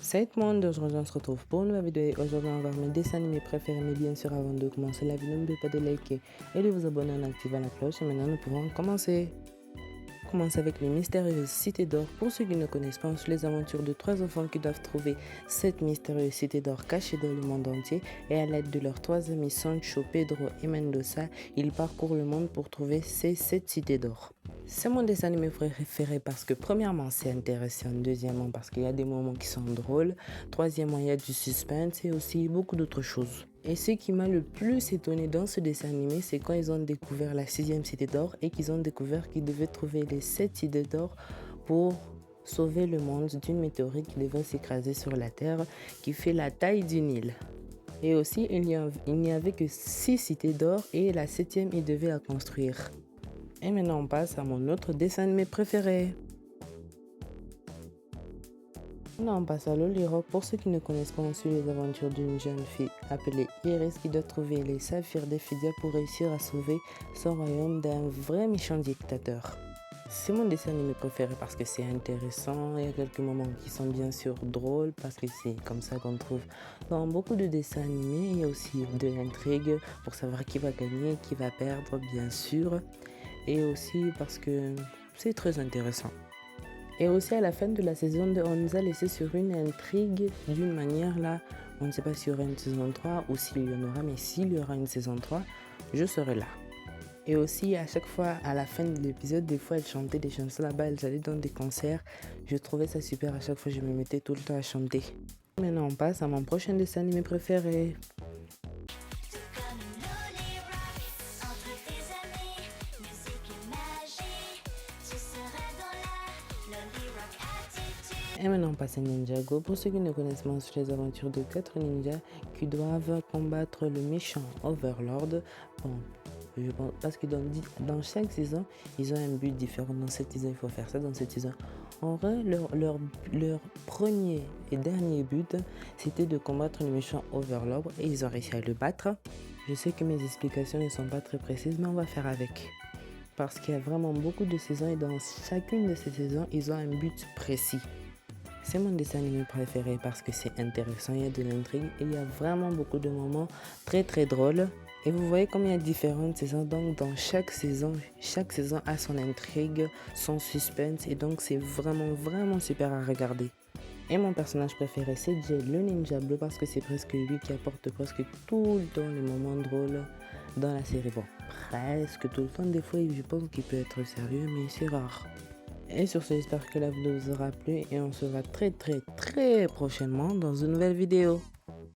Salut tout le monde, aujourd'hui on se retrouve pour une nouvelle vidéo et aujourd'hui on va voir mes dessins animés préférés, mais bien sûr avant de commencer la vidéo n'oubliez pas de liker et de vous abonner en activant la cloche et maintenant nous pouvons commencer. On commence avec les mystérieuses cités d'or. Pour ceux qui ne connaissent pas, on suit les aventures de trois enfants qui doivent trouver cette mystérieuse cité d'or cachée dans le monde entier et à l'aide de leurs trois amis Sancho, Pedro et Mendoza, ils parcourent le monde pour trouver ces 7 cités d'or. C'est mon dessin animé préféré parce que premièrement c'est intéressant, deuxièmement parce qu'il y a des moments qui sont drôles, troisièmement il y a du suspense et aussi beaucoup d'autres choses. Et ce qui m'a le plus étonné dans ce dessin animé, c'est quand ils ont découvert la 6e cité d'or et qu'ils ont découvert qu'ils devaient trouver les 7 cités d'or pour sauver le monde d'une météorite qui devait s'écraser sur la Terre qui fait la taille d'une île. Et aussi il n'y avait que 6 cités d'or et la 7e ils devaient la construire. Et maintenant on passe à mon autre dessin animé préféré. Maintenant on passe à Loli Rock. Pour ceux qui ne connaissent pas, on suit les aventures d'une jeune fille appelée Iris qui doit trouver les saphirs d'Ephidia pour réussir à sauver son royaume d'un vrai méchant dictateur. C'est mon dessin animé préféré parce que c'est intéressant, il y a quelques moments qui sont bien sûr drôles parce que c'est comme ça qu'on trouve dans beaucoup de dessins animés. Il y a aussi de l'intrigue pour savoir qui va gagner, qui va perdre bien sûr. Et aussi parce que c'est très intéressant. Et aussi à la fin de la saison 2, on nous a laissé sur une intrigue d'une manière là, on ne sait pas s'il y aura une saison 3 ou s'il y en aura, mais s'il y aura une saison 3, je serai là. Et aussi à chaque fois à la fin de l'épisode, des fois elle chantait des chansons là-bas, elle allait dans des concerts, je trouvais ça super, à chaque fois je me mettais tout le temps à chanter. Maintenant on passe à mon prochain dessin animé préféré. Et maintenant on passe à Ninjago. Pour ceux qui ne connaissent pas, sur les aventures de 4 ninjas qui doivent combattre le méchant Overlord. Bon, je pense, parce que dans chaque saison, ils ont un but différent. Dans cette saison, il faut faire ça. Dans cette saison, en vrai, leur premier et dernier but, c'était de combattre le méchant Overlord et ils ont réussi à le battre. Je sais que mes explications ne sont pas très précises, mais on va faire avec. Parce qu'il y a vraiment beaucoup de saisons et dans chacune de ces saisons, ils ont un but précis. C'est mon dessin animé préféré parce que c'est intéressant, il y a de l'intrigue et il y a vraiment beaucoup de moments très drôles. Et vous voyez comme il y a différentes saisons, donc dans chaque saison a son intrigue, son suspense et donc c'est vraiment super à regarder. Et mon personnage préféré c'est Jay, le ninja bleu, parce que c'est presque lui qui apporte presque tout le temps les moments drôles dans la série. Bon, presque tout le temps, des fois je pense qu'il peut être sérieux mais c'est rare. Et sur ce, j'espère que la vidéo vous aura plu et on se voit très prochainement dans une nouvelle vidéo.